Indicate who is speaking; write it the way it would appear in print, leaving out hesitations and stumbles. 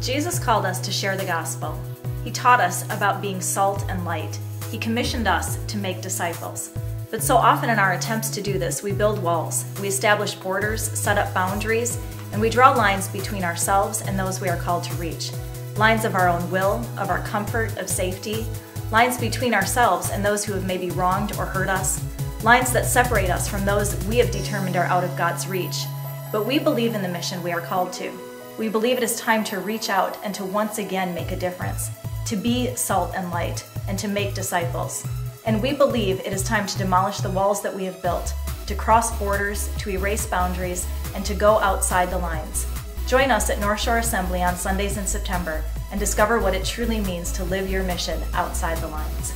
Speaker 1: Jesus called us to share the gospel. He taught us about being salt and light. He commissioned us to make disciples. But so often in our attempts to do this, we build walls, we establish borders, set up boundaries, and we draw lines between ourselves and those we are called to reach. Lines of our own will, of our comfort, of safety, lines between ourselves and those who have maybe wronged or hurt us, lines that separate us from those we have determined are out of God's reach. But we believe in the mission we are called to. We believe it is time to reach out and to once again make a difference, to be salt and light, and to make disciples. And we believe it is time to demolish the walls that we have built, to cross borders, to erase boundaries, and to go outside the lines. Join us at North Shore Assembly on Sundays in September and discover what it truly means to live your mission outside the lines.